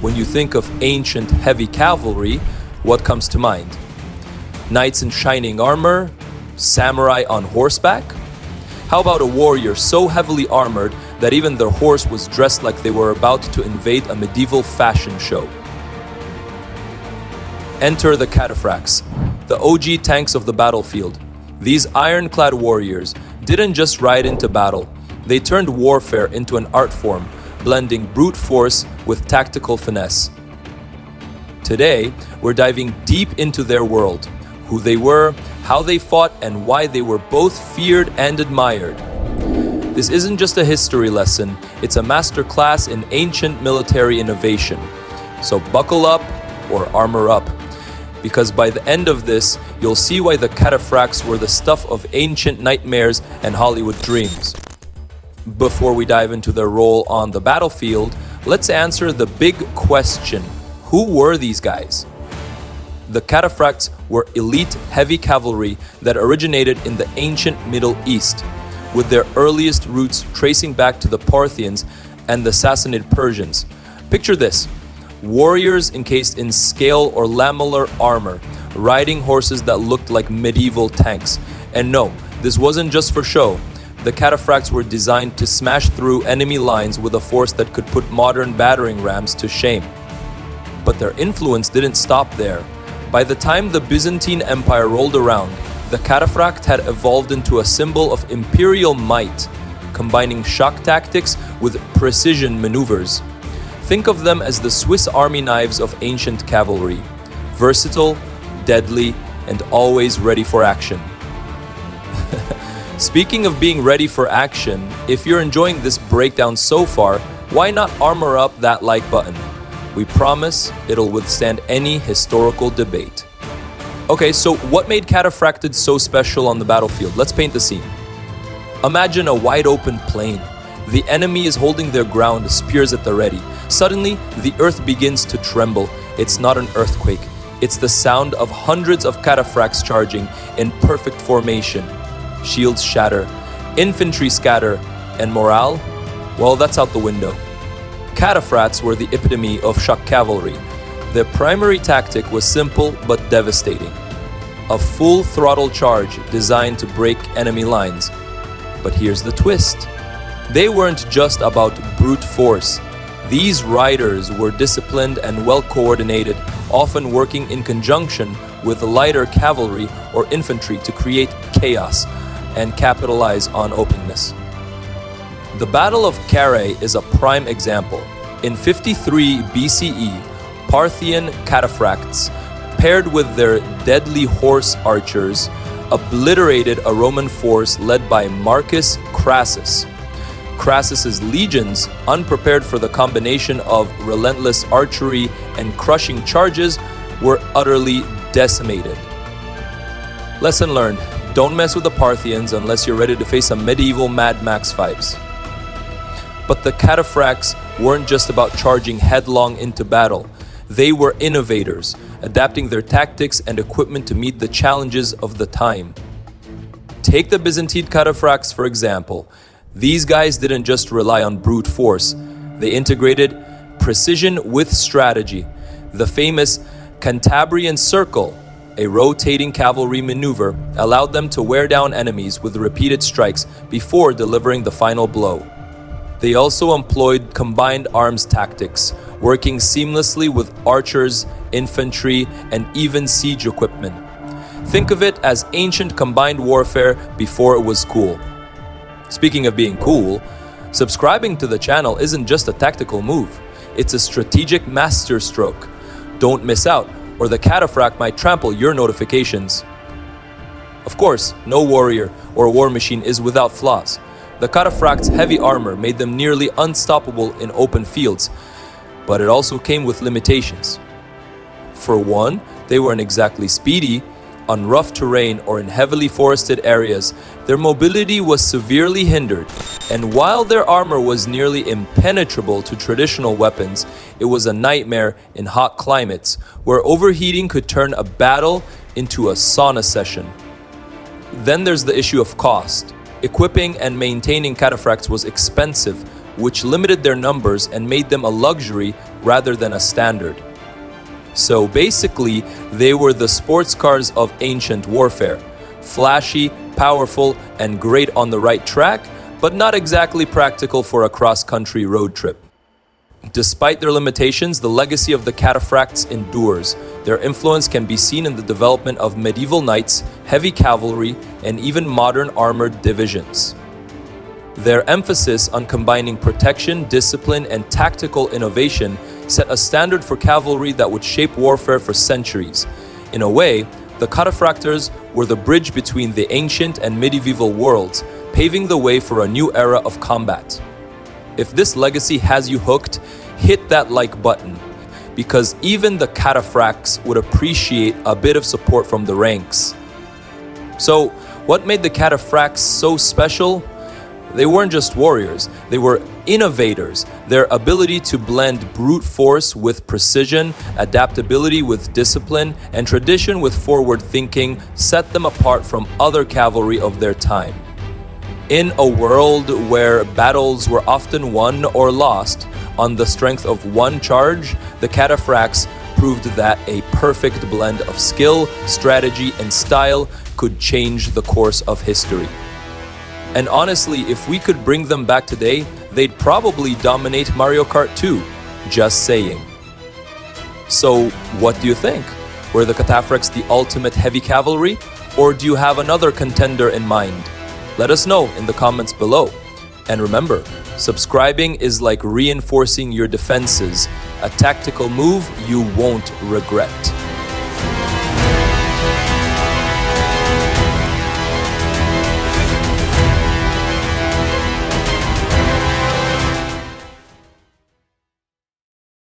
When you think of ancient heavy cavalry, what comes to mind? Knights in shining armor? Samurai on horseback? How about a warrior so heavily armored that even their horse was dressed like they were about to invade a medieval fashion show? Enter the Kataphrakts, the OG tanks of the battlefield. These ironclad warriors didn't just ride into battle, they turned warfare into an art form, blending brute force with tactical finesse. Today, we're diving deep into their world, who they were, how they fought, and why they were both feared and admired. This isn't just a history lesson, it's a masterclass in ancient military innovation. So buckle up or armor up, because by the end of this, you'll see why the Kataphrakts were the stuff of ancient nightmares and Hollywood dreams. Before we dive into their role on the battlefield, let's answer the big question: who were these guys? The Kataphrakts were elite heavy cavalry that originated in the ancient Middle East, with their earliest roots tracing back to the Parthians and the Sassanid Persians. Picture this: warriors encased in scale or lamellar armor, riding horses that looked like medieval tanks. And no, this wasn't just for show. The Kataphrakts were designed to smash through enemy lines with a force that could put modern battering rams to shame. But their influence didn't stop there. By the time the Byzantine Empire rolled around, the Kataphract had evolved into a symbol of imperial might, combining shock tactics with precision maneuvers. Think of them as the Swiss Army knives of ancient cavalry, versatile, deadly, and always ready for action. Speaking of being ready for action, if you're enjoying this breakdown so far, why not armor up that like button? We promise it'll withstand any historical debate. Okay, so what made Kataphrakts so special on the battlefield? Let's paint the scene. Imagine a wide open plain. The enemy is holding their ground, spears at the ready. Suddenly, the earth begins to tremble. It's not an earthquake. It's the sound of hundreds of Kataphrakts charging in perfect formation. Shields shatter, infantry scatter, and morale? Well, that's out the window. Kataphrakts were the epitome of shock cavalry. Their primary tactic was simple but devastating. A full throttle charge designed to break enemy lines. But here's the twist. They weren't just about brute force. These riders were disciplined and well coordinated, often working in conjunction with lighter cavalry or infantry to create chaos and capitalize on openness. The Battle of Carrhae is a prime example. In 53 BCE, Parthian Kataphrakts, paired with their deadly horse archers, obliterated a Roman force led by Marcus Crassus. Crassus's legions, unprepared for the combination of relentless archery and crushing charges, were utterly decimated. Lesson learned: don't mess with the Parthians unless you're ready to face some medieval Mad Max vibes. But the Kataphrakts weren't just about charging headlong into battle. They were innovators, adapting their tactics and equipment to meet the challenges of the time. Take the Byzantine Kataphrakts, for example. These guys didn't just rely on brute force. They integrated precision with strategy. The famous Cantabrian Circle, a rotating cavalry maneuver, allowed them to wear down enemies with repeated strikes before delivering the final blow. They also employed combined arms tactics, working seamlessly with archers, infantry, and even siege equipment. Think of it as ancient combined warfare before it was cool. Speaking of being cool, subscribing to the channel isn't just a tactical move, it's a strategic masterstroke. Don't miss out, or the Kataphract might trample your notifications. Of course, no warrior or war machine is without flaws. The Kataphrakts' heavy armor made them nearly unstoppable in open fields, but it also came with limitations. For one, they weren't exactly speedy. On rough terrain or in heavily forested areas, their mobility was severely hindered, and while their armor was nearly impenetrable to traditional weapons, it was a nightmare in hot climates, where overheating could turn a battle into a sauna session. Then there's the issue of cost. Equipping and maintaining Kataphrakts was expensive, which limited their numbers and made them a luxury rather than a standard. So basically, they were the sports cars of ancient warfare. Flashy, powerful, and great on the right track, but not exactly practical for a cross-country road trip. Despite their limitations, the legacy of the Kataphrakts endures. Their influence can be seen in the development of medieval knights, heavy cavalry, and even modern armored divisions. Their emphasis on combining protection, discipline, and tactical innovation set a standard for cavalry that would shape warfare for centuries. In a way, the Kataphrakts were the bridge between the ancient and medieval worlds, paving the way for a new era of combat. If this legacy has you hooked, hit that like button, because even the Kataphrakts would appreciate a bit of support from the ranks. So, what made the Kataphrakts so special? They weren't just warriors, they were innovators. Their ability to blend brute force with precision, adaptability with discipline, and tradition with forward thinking set them apart from other cavalry of their time. In a world where battles were often won or lost on the strength of one charge, the Kataphrakts proved that a perfect blend of skill, strategy, and style could change the course of history. And honestly, if we could bring them back today, they'd probably dominate Mario Kart 2. Just saying. So, what do you think? Were the Kataphrakts the ultimate heavy cavalry? Or do you have another contender in mind? Let us know in the comments below. And remember, subscribing is like reinforcing your defenses, a tactical move you won't regret.